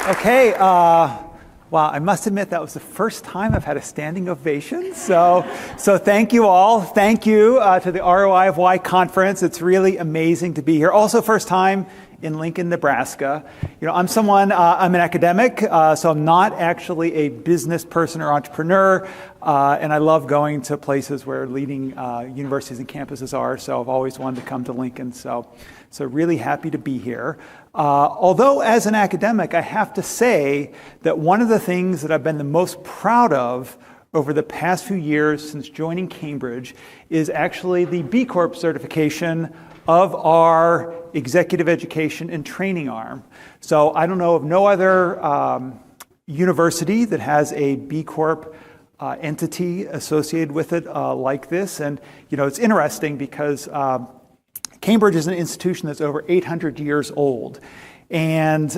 Okay, wow, I must admit that was the first time I've had a standing ovation. So thank you all. Thank you to the ROI of Why conference. It's really amazing to be here. Also first time in Lincoln, Nebraska. You know, I'm an academic, so I'm not actually a business person or entrepreneur, and I love going to places where leading universities and campuses are, so I've always wanted to come to Lincoln, so really happy to be here. Although as an academic, I have to say that one of the things that I've been the most proud of over the past few years since joining Cambridge is actually the B Corp certification of our executive education and training arm. So I don't know of no other university that has a B Corp entity associated with it like this. And you know, it's interesting because Cambridge is an institution that's over 800 years old, and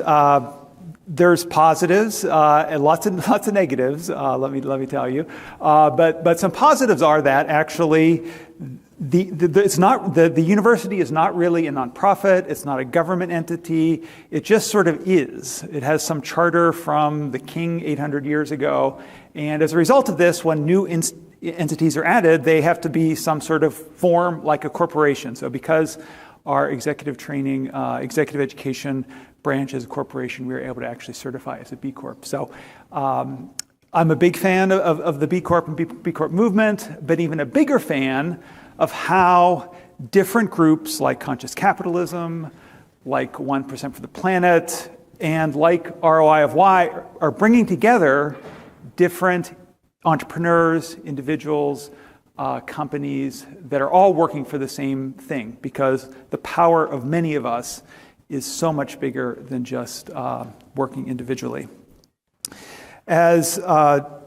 there's positives and lots of negatives. Let me tell you, but some positives are that actually the university is not really a nonprofit. It's not a government entity. It just sort of is. It has some charter from the king 800 years ago, and as a result of this, when new entities are added, they have to be some sort of form like a corporation. So because our executive training, executive education branch is a corporation, we were able to actually certify as a B Corp. So I'm a big fan of the B Corp and B Corp movement, but even a bigger fan of how different groups like Conscious Capitalism, like 1% for the Planet, and like ROI of Why are bringing together different entrepreneurs, individuals, companies that are all working for the same thing, because the power of many of us is so much bigger than just working individually. As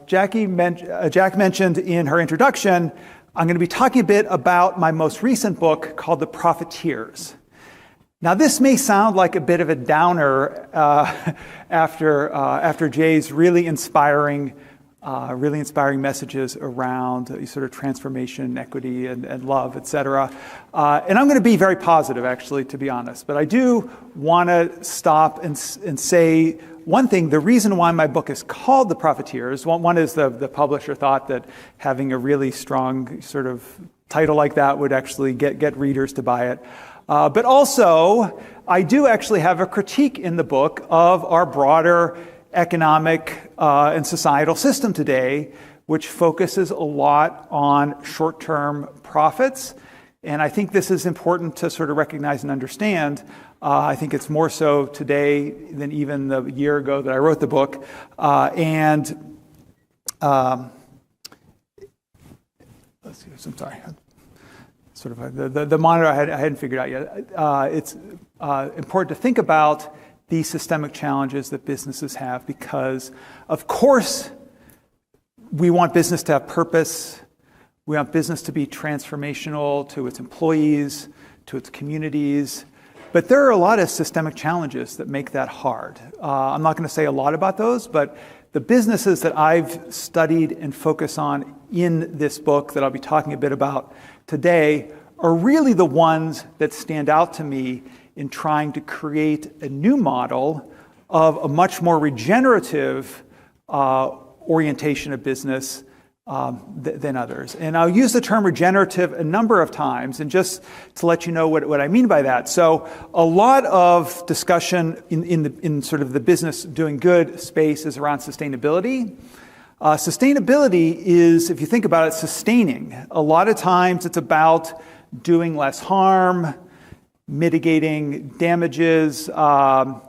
Jack mentioned in her introduction, I'm going to be talking a bit about my most recent book called The Profiteers. Now, this may sound like a bit of a downer after Jay's really inspiring messages around sort of transformation, equity, and love, et cetera. And I'm going to be very positive, actually, to be honest. But I do want to stop and say one thing. The reason why my book is called The Profiteers, one is the publisher thought that having a really strong sort of title like that would actually get readers to buy it. But also, I do actually have a critique in the book of our broader economic and societal system today, which focuses a lot on short-term profits. And I think this is important to sort of recognize and understand. I think it's more so today than even the year ago that I wrote the book. Let's see, I'm sorry. Sort of the monitor I hadn't figured out yet. It's important to think about these systemic challenges that businesses have, because of course we want business to have purpose. We want business to be transformational to its employees, to its communities. But there are a lot of systemic challenges that make that hard. I'm not going to say a lot about those, but the businesses that I've studied and focus on in this book that I'll be talking a bit about today are really the ones that stand out to me in trying to create a new model of a much more regenerative orientation of business than others. And I'll use the term regenerative a number of times, and just to let you know what I mean by that. So a lot of discussion in sort of the business doing good space is around sustainability. Sustainability is, if you think about it, sustaining. A lot of times it's about doing less harm, mitigating damages. What I'm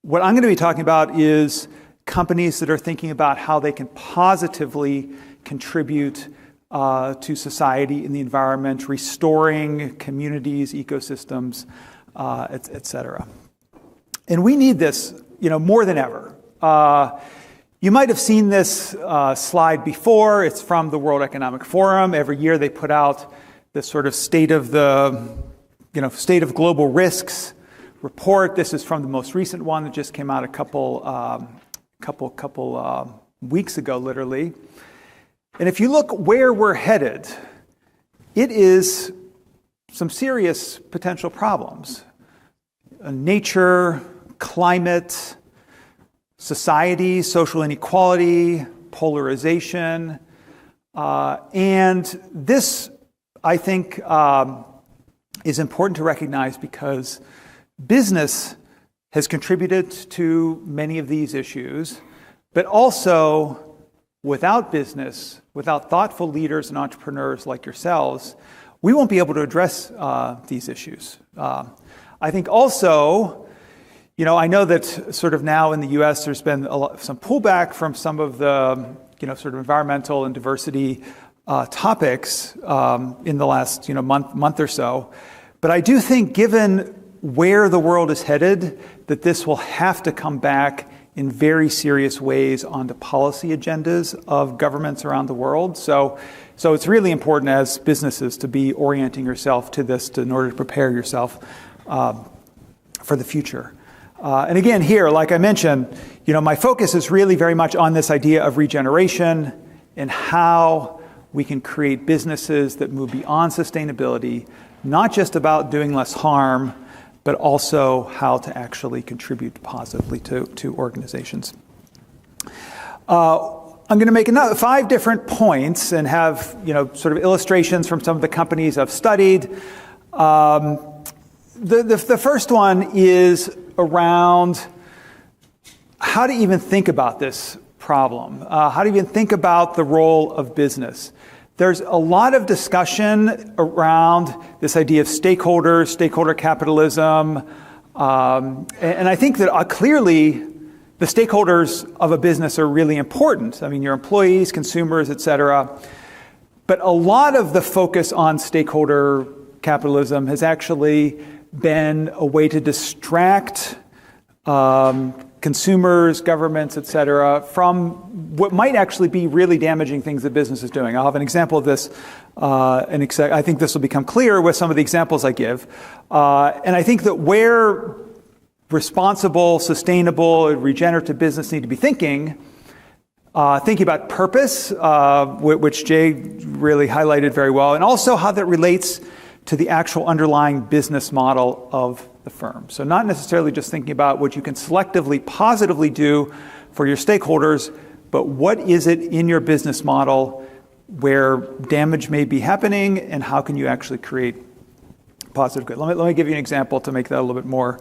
going to be talking about is companies that are thinking about how they can positively contribute to society and the environment, restoring communities, ecosystems, et cetera. And we need this, more than ever. You might have seen this slide before. It's from the World Economic Forum. Every year they put out this sort of state of global risks report. This is from the most recent one that just came out a couple weeks ago, literally. And if you look where we're headed, it is some serious potential problems. Nature, climate, society, social inequality, polarization. And this, I think, is important to recognize because business has contributed to many of these issues, but also without business, without thoughtful leaders and entrepreneurs like yourselves, we won't be able to address these issues. I think also, I know that sort of now in the U.S. there's been some pullback from some of the, sort of environmental and diversity topics in the last, month or so. But I do think, given where the world is headed, that this will have to come back in very serious ways onto policy agendas of governments around the world. So it's really important as businesses to be orienting yourself to this in order to prepare yourself for the future. And again, here, like I mentioned, my focus is really very much on this idea of regeneration and how we can create businesses that move beyond sustainability, not just about doing less harm, but also how to actually contribute positively to organizations. I'm going to make 5 different points and have, sort of illustrations from some of the companies I've studied. The first one is around how to even think about this problem, how to even think about the role of business. There's a lot of discussion around this idea of stakeholder capitalism, and I think that clearly the stakeholders of a business are really important. I mean, your employees, consumers, et cetera. But a lot of the focus on stakeholder capitalism has actually been a way to distract consumers, governments, et cetera, from what might actually be really damaging things that business is doing. I'll have an example of this, I think this will become clear with some of the examples I give. And I think that where responsible, sustainable, regenerative business need to be thinking about purpose, which Jay really highlighted very well, and also how that relates to the actual underlying business model of the firm. So not necessarily just thinking about what you can selectively, positively do for your stakeholders, but what is it in your business model where damage may be happening, and how can you actually create positive good? Let me give you an example to make that a little bit more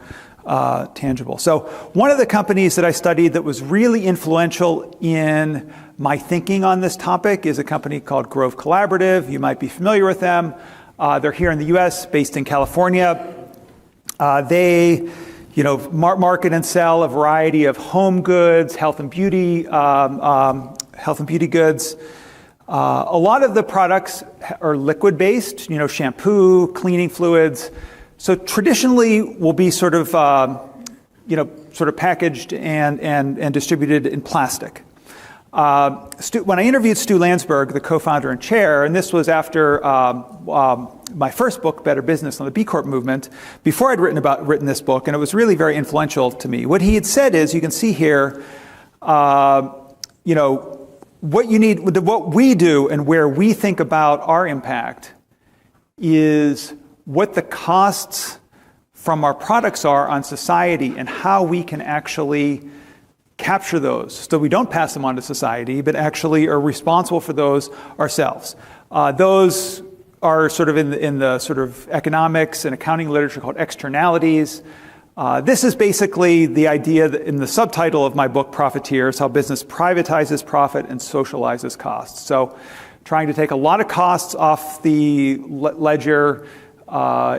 tangible. So one of the companies that I studied that was really influential in my thinking on this topic is a company called Grove Collaborative. You might be familiar with them. They're here in the U.S., based in California. They, market and sell a variety of home goods, health and beauty goods. A lot of the products are liquid-based, shampoo, cleaning fluids. So traditionally will be sort of packaged and distributed in plastic. When I interviewed Stu Landsberg, the co-founder and chair, and this was after my first book, Better Business, on the B Corp movement, before I'd written this book, and it was really very influential to me. What he had said is, you can see here, what we do and where we think about our impact is what the costs from our products are on society and how we can actually capture those so we don't pass them on to society, but actually are responsible for those ourselves. Those are sort of in the sort of economics and accounting literature called externalities. This is basically the idea that in the subtitle of my book, Profiteers, how business privatizes profit and socializes costs. So trying to take a lot of costs off the ledger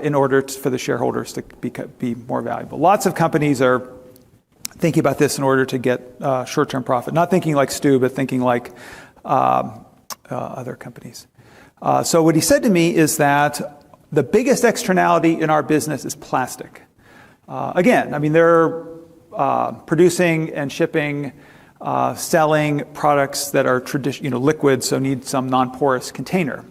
in order for the shareholders to be more valuable. Lots of companies are thinking about this in order to get short-term profit. Not thinking like Stu, but thinking like other companies. So what he said to me is that the biggest externality in our business is plastic. Again, I mean, they're producing and shipping, selling products that are liquid, so need some non-porous container.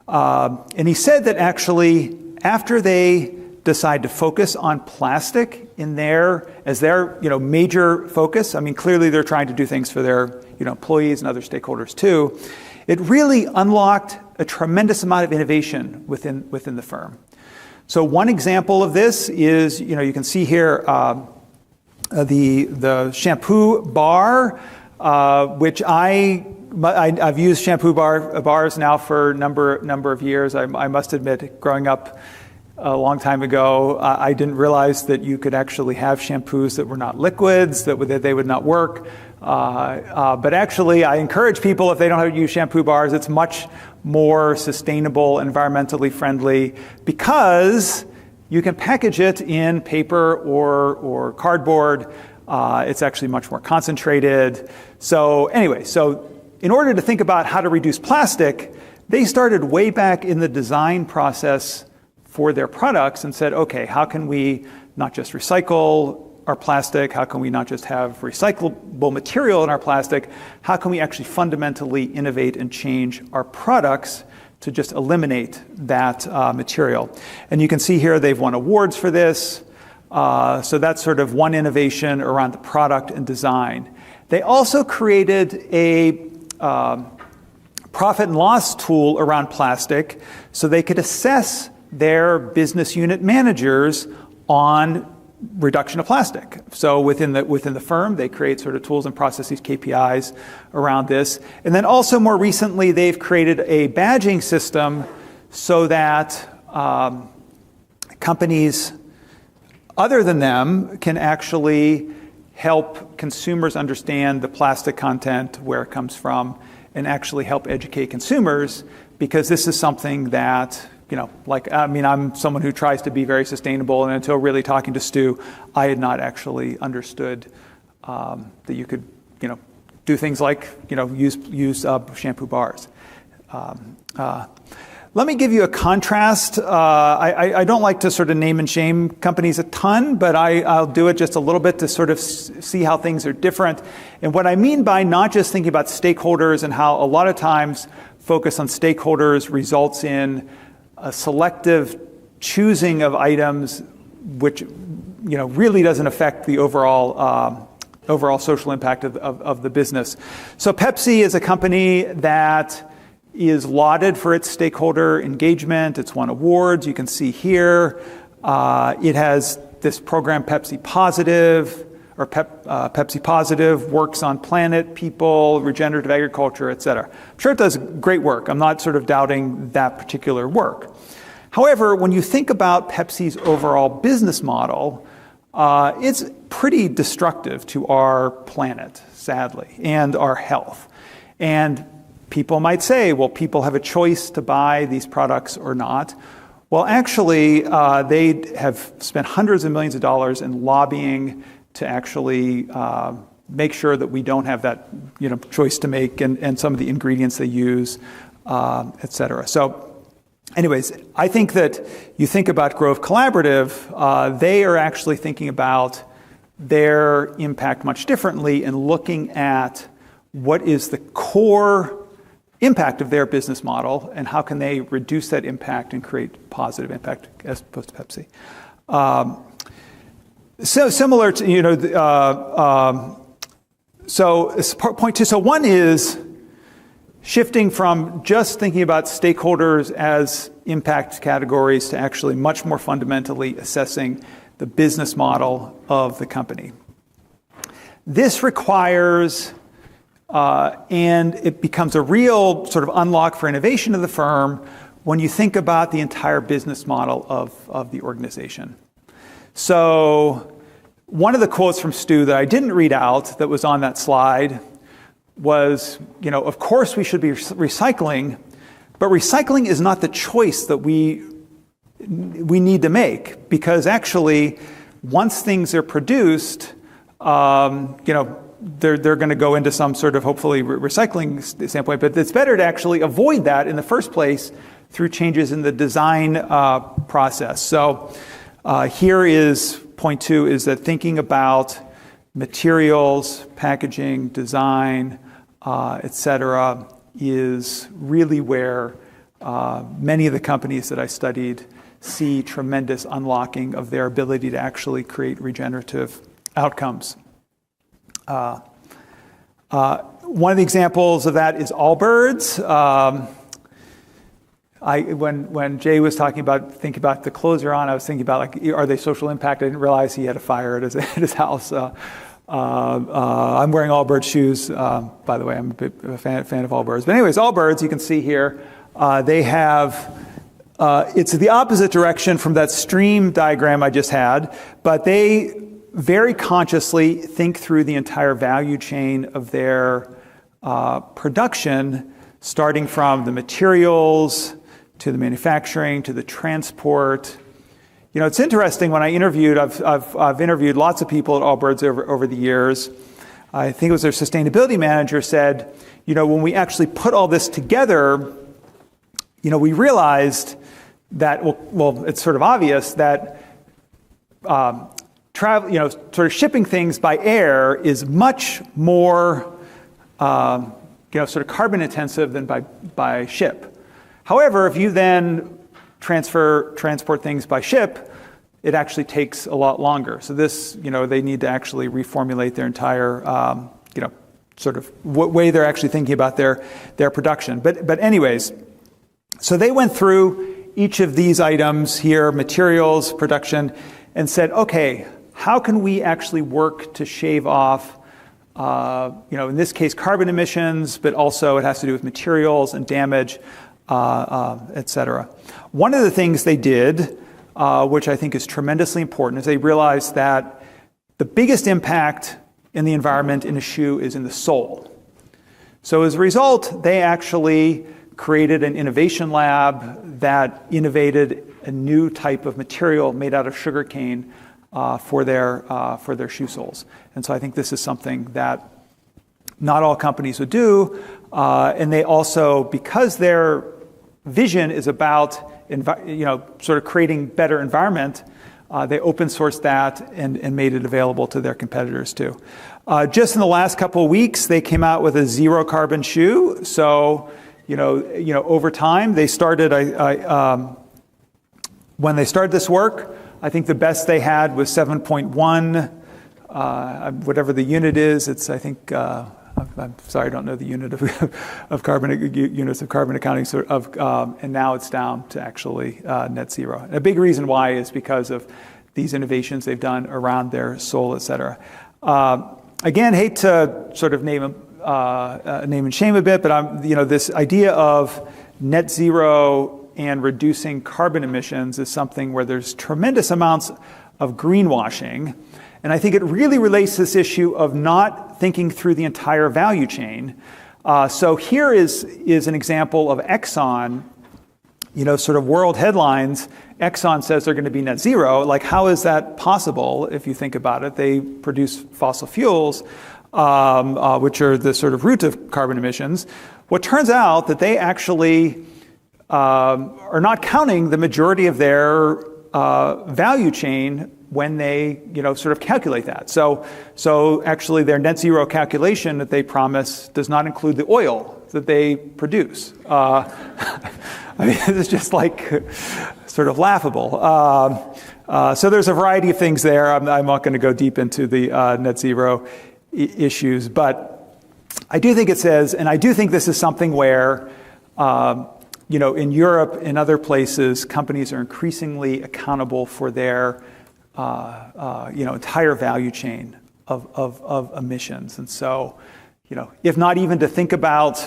And he said that actually, after they decide to focus on plastic as their major focus, I mean, clearly they're trying to do things for their employees and other stakeholders too. It really unlocked a tremendous amount of innovation within the firm. So one example of this is, you can see here the shampoo bar, which I've used shampoo bars now for a number of years. I must admit, growing up a long time ago, I didn't realize that you could actually have shampoos that were not liquids, that they would not work. But actually, I encourage people, if they don't have to use shampoo bars, it's much more sustainable, environmentally friendly, because you can package it in paper or cardboard. It's actually much more concentrated. So anyway, in order to think about how to reduce plastic, they started way back in the design process for their products and said, okay, how can we not just recycle our plastic? How can we not just have recyclable material in our plastic? How can we actually fundamentally innovate and change our products to just eliminate that material? And you can see here they've won awards for this. So that's sort of one innovation around the product and design. They also created a profit and loss tool around plastic so they could assess their business unit managers on reduction of plastic. So within the firm, they create sort of tools and processes, KPIs around this. And then also more recently, they've created a badging system so that companies other than them can actually help consumers understand the plastic content, where it comes from, and actually help educate consumers, because this is something that, I'm someone who tries to be very sustainable, and until really talking to Stu, I had not actually understood that you could, do things like, use shampoo bars. Let me give you a contrast. I don't like to sort of name and shame companies a ton, but I'll do it just a little bit to sort of see how things are different. And what I mean by not just thinking about stakeholders and how a lot of times focus on stakeholders results in a selective choosing of items which really doesn't affect the overall social impact of the business. So Pepsi is a company that is lauded for its stakeholder engagement. It's won awards. You can see here. It has this program, Pepsi Positive, or Pepsi Positive, works on planet, people, regenerative agriculture, et cetera. I'm sure it does great work. I'm not sort of doubting that particular work. However, when you think about Pepsi's overall business model, it's pretty destructive to our planet, sadly, and our health. And people might say, well, people have a choice to buy these products or not. Well, actually, they have spent hundreds of millions of dollars in lobbying to actually make sure that we don't have that choice to make, and some of the ingredients they use, et cetera. So anyways, I think that you think about Grove Collaborative, they are actually thinking about their impact much differently and looking at what is the core impact of their business model and how can they reduce that impact and create positive impact as opposed to Pepsi. So similar to, so it's point two. So one is shifting from just thinking about stakeholders as impact categories to actually much more fundamentally assessing the business model of the company. This requires, and it becomes a real sort of unlock for innovation of the firm when you think about the entire business model of the organization. So one of the quotes from Stu that I didn't read out that was on that slide was, of course we should be recycling, but recycling is not the choice that we need to make, because actually once things are produced, they're going to go into some sort of hopefully recycling standpoint, but it's better to actually avoid that in the first place through changes in the design process. So here is point two, is that thinking about materials, packaging, design, et cetera, is really where many of the companies that I studied see tremendous unlocking of their ability to actually create regenerative outcomes. One of the examples of that is Allbirds. When Jay was talking about thinking about the clothes you're on, I was thinking about like, are they social impact? I didn't realize he had a fire at his house. I'm wearing Allbirds shoes, by the way. I'm a fan of Allbirds. But anyways, Allbirds, you can see here, they have, it's the opposite direction from that stream diagram I just had, but they very consciously think through the entire value chain of their production, starting from the materials to the manufacturing to the transport. You know, it's interesting. When I interviewed, I've interviewed lots of people at Allbirds over the years. I think it was their sustainability manager said, you know, when we actually put all this together, you know, we realized that well, it's sort of obvious that travel, you know, sort of shipping things by air is much more, you know, sort of carbon intensive than by ship. However, if you then transport things by ship, it actually takes a lot longer. So this, you know, they need to actually reformulate their entire, you know, sort of way they're actually thinking about their production. But anyways, so they went through each of these items here, materials, production, and said, okay, how can we actually work to shave off, you know, in this case, carbon emissions, but also it has to do with materials and damage, et cetera. One of the things they did, which I think is tremendously important, is they realized that the biggest impact in the environment in a shoe is in the sole. So as a result, they actually created an innovation lab that innovated a new type of material made out of sugarcane for their shoe soles. And so I think this is something that not all companies would do. And they also, because their vision is about, you know, sort of creating better environment, they open sourced that and made it available to their competitors too. Just in the last couple of weeks, they came out with a zero carbon shoe. So, you know, over time, they started. When they started this work, I think the best they had was 7.1, whatever the unit is. It's, I think. I'm sorry, I don't know the unit of carbon units of carbon accounting. And now it's down to actually net zero. And a big reason why is because of these innovations they've done around their sole, et cetera. Again, hate to sort of name and shame a bit, but you know, this idea of net zero and reducing carbon emissions is something where there's tremendous amounts of greenwashing. And I think it really relates to this issue of not thinking through the entire value chain. So here is an example of Exxon, you know, sort of world headlines. Exxon says they're going to be net zero. Like, how is that possible if you think about it? They produce fossil fuels, which are the sort of root of carbon emissions. What turns out that they actually are not counting the majority of their value chain when they, you know, sort of calculate that. So actually their net zero calculation that they promise does not include the oil that they produce. I mean, it's just like sort of laughable. So there's a variety of things there. I'm not going to go deep into the net zero issues, but I do think it says, and I do think this is something where, you know, in Europe and other places, companies are increasingly accountable for their you know, entire value chain of emissions. And so, you know, if not even to think about,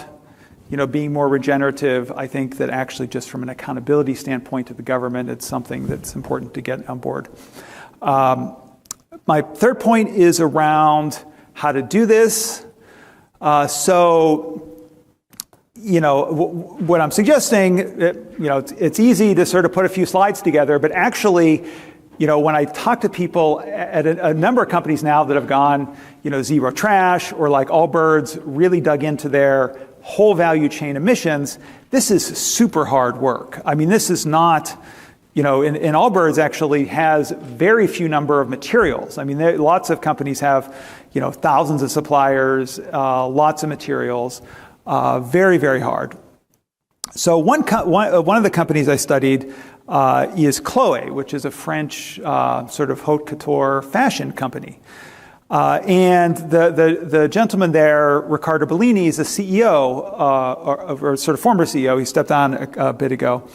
you know, being more regenerative, I think that actually just from an accountability standpoint to the government, it's something that's important to get on board. My third point is around how to do this. So, you know, what I'm suggesting, you know, it's easy to sort of put a few slides together, but actually, you know, when I talk to people at a number of companies now that have gone, you know, zero trash or like Allbirds really dug into their whole value chain emissions, this is super hard work. I mean, this is not, you know, and Allbirds actually has very few number of materials. I mean, lots of companies have, you know, thousands of suppliers, lots of materials, very, very hard. So one of the companies I studied is Chloé, which is a French sort of haute couture fashion company. And the gentleman there, Riccardo Bellini, is the CEO, or sort of former CEO. He stepped on a bit ago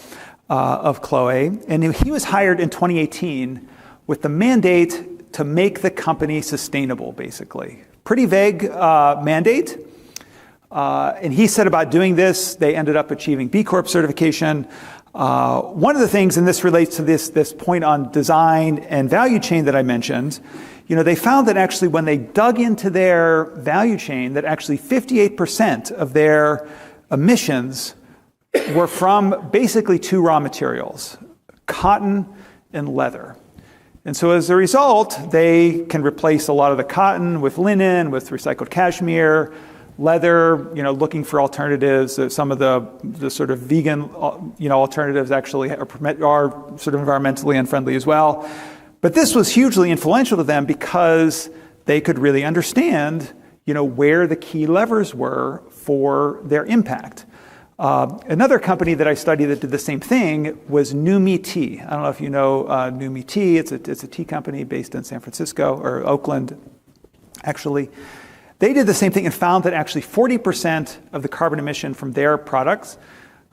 of Chloe, and he was hired in 2018 with the mandate to make the company sustainable, basically. Pretty vague mandate. And he said about doing this, they ended up achieving B Corp certification. One of the things, and this relates to this point on design and value chain that I mentioned, they found that actually when they dug into their value chain, that actually 58% of their emissions were from basically two raw materials, cotton and leather. And so as a result, they can replace a lot of the cotton with linen, with recycled cashmere, leather, looking for alternatives. Some of the sort of vegan, alternatives actually are sort of environmentally unfriendly as well. But this was hugely influential to them because they could really understand, where the key levers were for their impact. Another company that I studied that did the same thing was Numi Tea. I don't know if you know Numi Tea. It's a tea company based in San Francisco or Oakland, actually. They did the same thing and found that actually 40% of the carbon emission from their products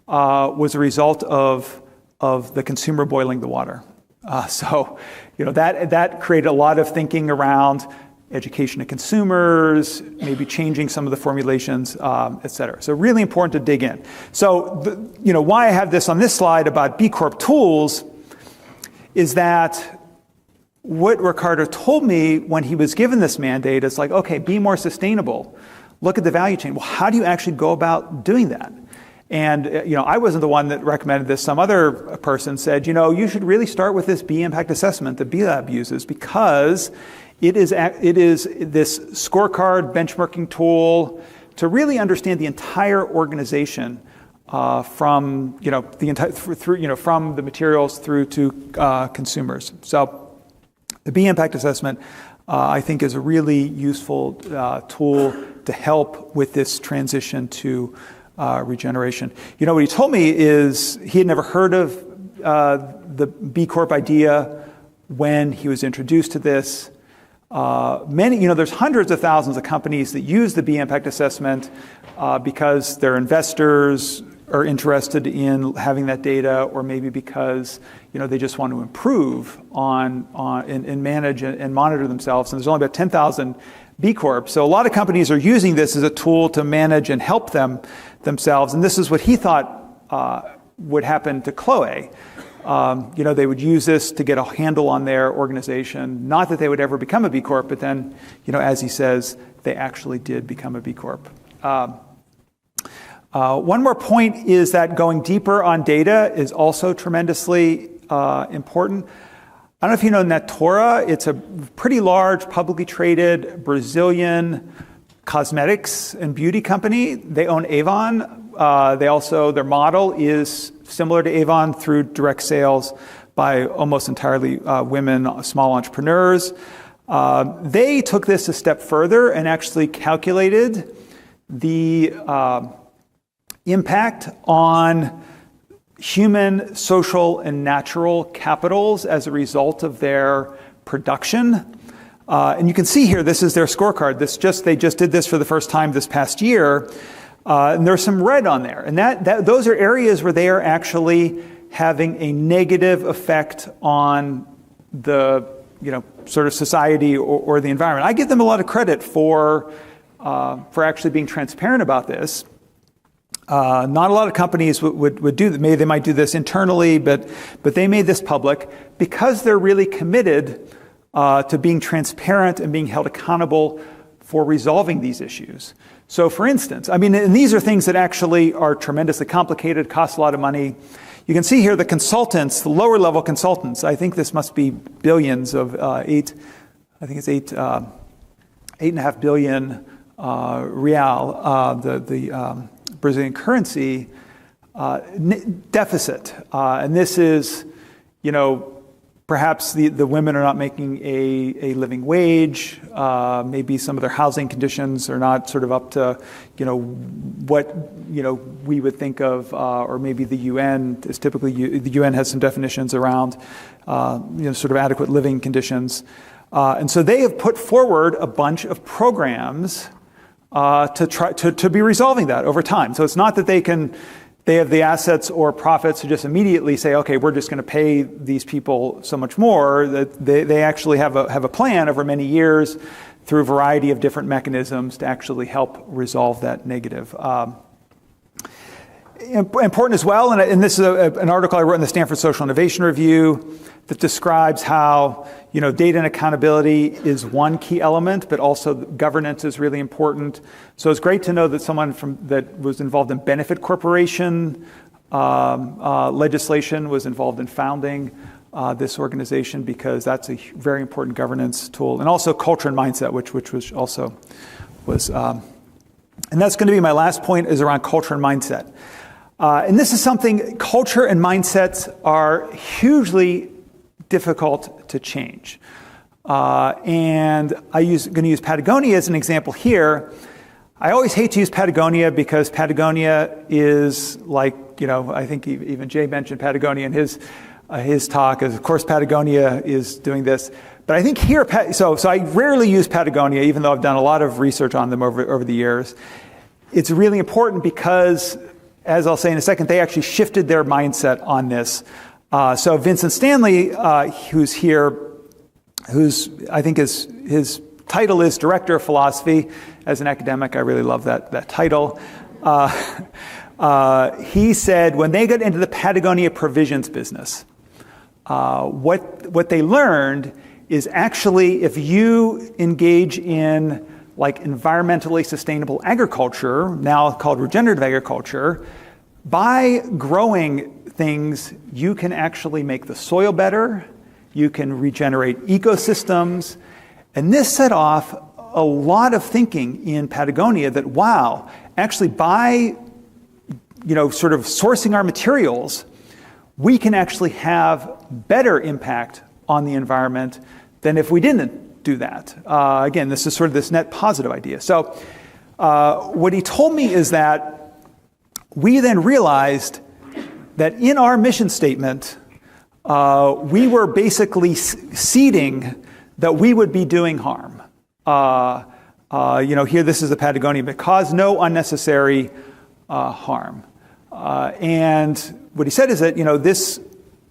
was a result of the consumer boiling the water. So that created a lot of thinking around education of consumers, maybe changing some of the formulations, et cetera. So really important to dig in. So why I have this on this slide about B Corp tools is that what Riccardo told me when he was given this mandate is like, okay, be more sustainable. Look at the value chain. Well, how do you actually go about doing that? And I wasn't the one that recommended this. Some other person said, you should really start with this B impact assessment that B Lab uses because it is this scorecard benchmarking tool to really understand the entire organization from from the materials through to consumers. So the B impact assessment, I think, is a really useful tool to help with this transition to regeneration. What he told me is he had never heard of the B Corp idea when he was introduced to this. There's hundreds of thousands of companies that use the B impact assessment because their investors are interested in having that data, or maybe because they just want to improve and manage and monitor themselves. And there's only about 10,000 B Corps. So a lot of companies are using this as a tool to manage and help themselves. And this is what he thought would happen to Chloe. They would use this to get a handle on their organization. Not that they would ever become a B Corp, but then, as he says, they actually did become a B Corp. One more point is that going deeper on data is also tremendously important. I don't know if you know Natura. It's a pretty large, publicly traded Brazilian cosmetics and beauty company. They own Avon. Their model is similar to Avon through direct sales by almost entirely women, small entrepreneurs. They took this a step further and actually calculated the impact on human, social, and natural capitals as a result of their production. And you can see here, this is their scorecard. They just did this for the first time this past year. And there's some red on there. And those are areas where they are actually having a negative effect on the sort of society or the environment. I give them a lot of credit for actually being transparent about this. Not a lot of companies would do that. Maybe they might do this internally, but they made this public because they're really committed to being transparent and being held accountable for resolving these issues. So for instance, and these are things that actually are tremendously complicated, cost a lot of money. You can see here the consultants, the lower level consultants. I think this must be billions of $8.5 billion real, the Brazilian currency deficit. And this is, perhaps the women are not making a living wage. Maybe some of their housing conditions are not sort of up to, what, we would think of, or maybe the UN is typically, the UN has some definitions around, sort of adequate living conditions. And so they have put forward a bunch of programs to try to be resolving that over time. So it's not that they have the assets or profits to just immediately say, okay, we're just going to pay these people so much more. That they actually have a plan over many years through a variety of different mechanisms to actually help resolve that negative. Important as well, and this is an article I wrote in the Stanford Social Innovation Review that describes how data and accountability is one key element, but also governance is really important. So it's great to know that someone that was involved in benefit corporation legislation was involved in founding this organization, because that's a very important governance tool, and also culture and mindset, which was and that's going to be my last point, is around culture and mindset. And this is something, culture and mindsets are hugely difficult to change. And I'm going to use Patagonia as an example here. I always hate to use Patagonia because Patagonia is like, I think even Jay mentioned Patagonia in his talk, as of course Patagonia is doing this. But I think here, so I rarely use Patagonia, even though I've done a lot of research on them over the years. It's really important because, as I'll say in a second, they actually shifted their mindset on this. So Vincent Stanley, who's here, I think his title is Director of Philosophy. As an academic, I really love that title. He said when they got into the Patagonia provisions business, what they learned is actually if you engage in like environmentally sustainable agriculture, now called regenerative agriculture, by growing things, you can actually make the soil better, you can regenerate ecosystems, and this set off a lot of thinking in Patagonia that, wow, actually by sort of sourcing our materials, we can actually have better impact on the environment than if we didn't do that. Again, this is sort of this net positive idea. So what he told me is that we then realized that in our mission statement, we were basically seeding that we would be doing harm. Here this is the Patagonia, but cause no unnecessary harm. And what he said is that, this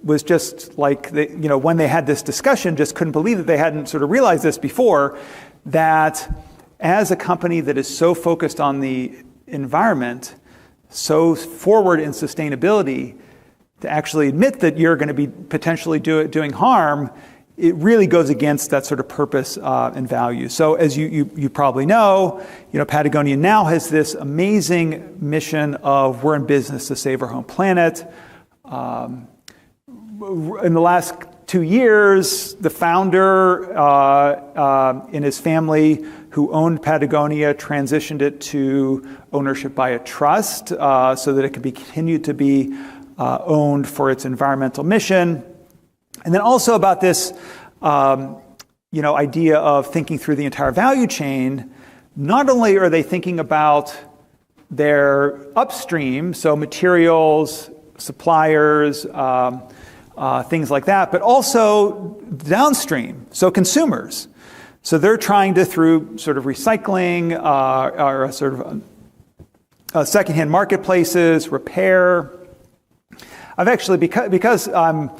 was just like, when they had this discussion, just couldn't believe that they hadn't sort of realized this before, that as a company that is so focused on the environment, so forward in sustainability, to actually admit that you're going to be potentially doing harm, it really goes against that sort of purpose and value. So as you probably know, Patagonia now has this amazing mission of we're in business to save our home planet. In the last 2 years, the founder and his family who owned Patagonia transitioned it to ownership by a trust so that it could continue to be owned for its environmental mission. And then also about this idea of thinking through the entire value chain. Not only are they thinking about their upstream, so materials, suppliers, things like that, but also downstream, so consumers. So they're trying to, through sort of recycling or sort of secondhand marketplaces, repair. I've actually, because I'm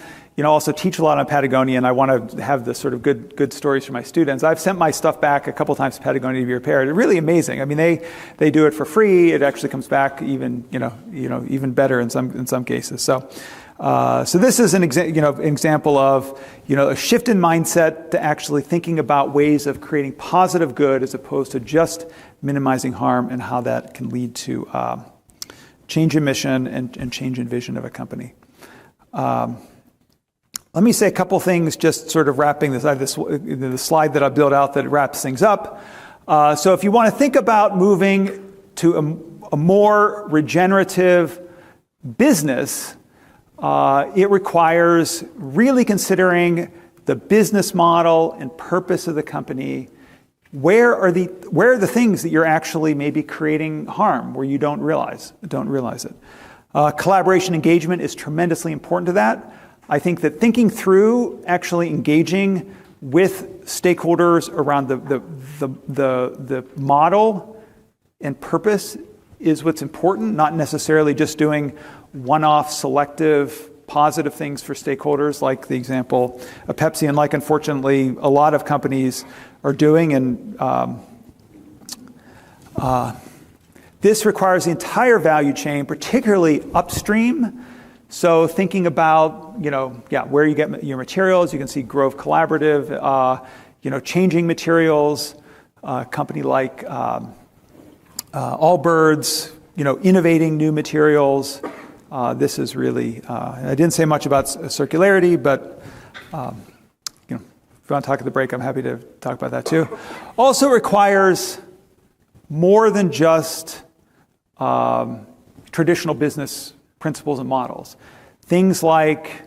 also teach a lot on Patagonia, and I want to have the sort of good stories for my students. I've sent my stuff back a couple times to Patagonia to be repaired. It's really amazing. I mean, they do it for free. It actually comes back even better in some cases. So this is an example of a shift in mindset to actually thinking about ways of creating positive good as opposed to just minimizing harm, and how that can lead to change in mission and change in vision of a company. Let me say a couple things, just sort of wrapping this. I have the slide that I built out that wraps things up. So if you want to think about moving to a more regenerative business, it requires really considering the business model and purpose of the company. Where are the things that you're actually maybe creating harm where you don't realize it? Collaboration engagement is tremendously important to that. I think that thinking through actually engaging with stakeholders around the model and purpose is what's important, not necessarily just doing one-off selective positive things for stakeholders, like the example of Pepsi, and like, unfortunately, a lot of companies are doing. And this requires the entire value chain, particularly upstream. So thinking about, where you get your materials, you can see Grove Collaborative, changing materials, a company like Allbirds, innovating new materials. This is really, I didn't say much about circularity, but if you want to talk at the break, I'm happy to talk about that too. Also requires more than just traditional business principles and models. Things like,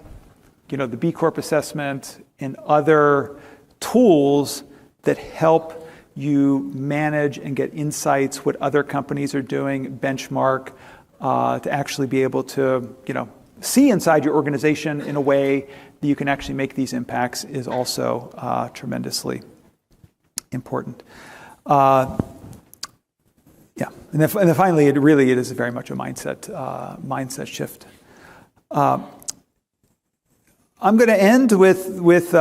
the B Corp assessment and other tools that help you manage and get insights, what other companies are doing, benchmark, to actually be able to, see inside your organization in a way that you can actually make these impacts is also tremendously important. And then finally, it is very much a mindset shift. I'm going to end with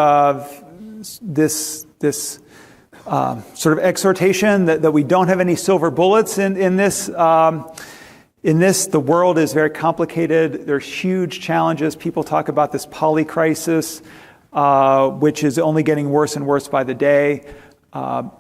this sort of exhortation that we don't have any silver bullets in this. In this, the world is very complicated. There's huge challenges. People talk about this poly crisis, which is only getting worse and worse by the day. The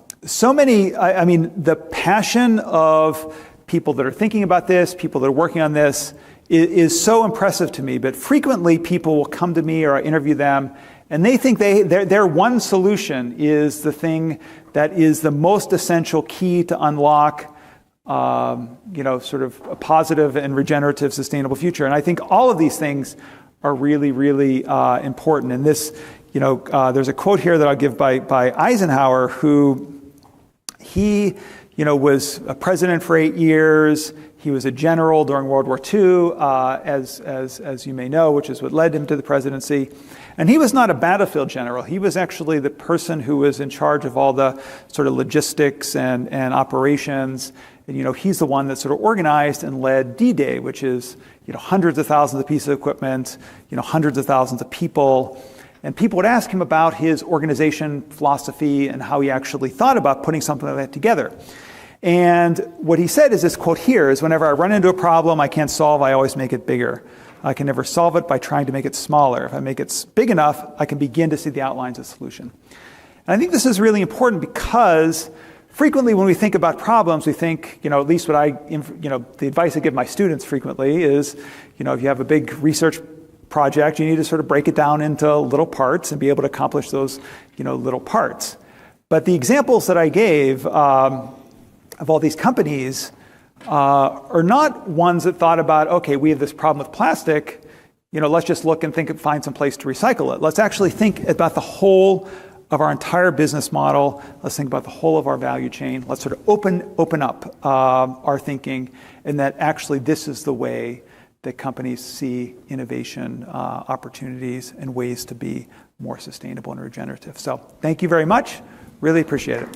passion of people that are thinking about this, people that are working on this, is so impressive to me. But frequently, people will come to me or I interview them, and they think their one solution is the thing that is the most essential key to unlock sort of a positive and regenerative, sustainable future. And I think all of these things are really, really important. And this, there's a quote here that I'll give by Eisenhower, who he, was a president for 8 years. He was a general during World War II, as you may know, which is what led him to the presidency. And he was not a battlefield general. He was actually the person who was in charge of all the sort of logistics and operations. And, he's the one that sort of organized and led D-Day, which is, hundreds of thousands of pieces of equipment, hundreds of thousands of people. And people would ask him about his organization philosophy and how he actually thought about putting something like that together. And what he said is this quote here is, whenever I run into a problem I can't solve, I always make it bigger. I can never solve it by trying to make it smaller. If I make it big enough, I can begin to see the outlines of the solution. And I think this is really important because frequently when we think about problems, we think, at least what the advice I give my students frequently is, if you have a big research project, you need to sort of break it down into little parts and be able to accomplish those, little parts. But the examples that I gave of all these companies are not ones that thought about, okay, we have this problem with plastic, let's just look and find some place to recycle it. Let's actually think about the whole of our entire business model. Let's think about the whole of our value chain. Let's sort of open up our thinking, and that actually this is the way that companies see innovation opportunities and ways to be more sustainable and regenerative. So thank you very much. Really appreciate it.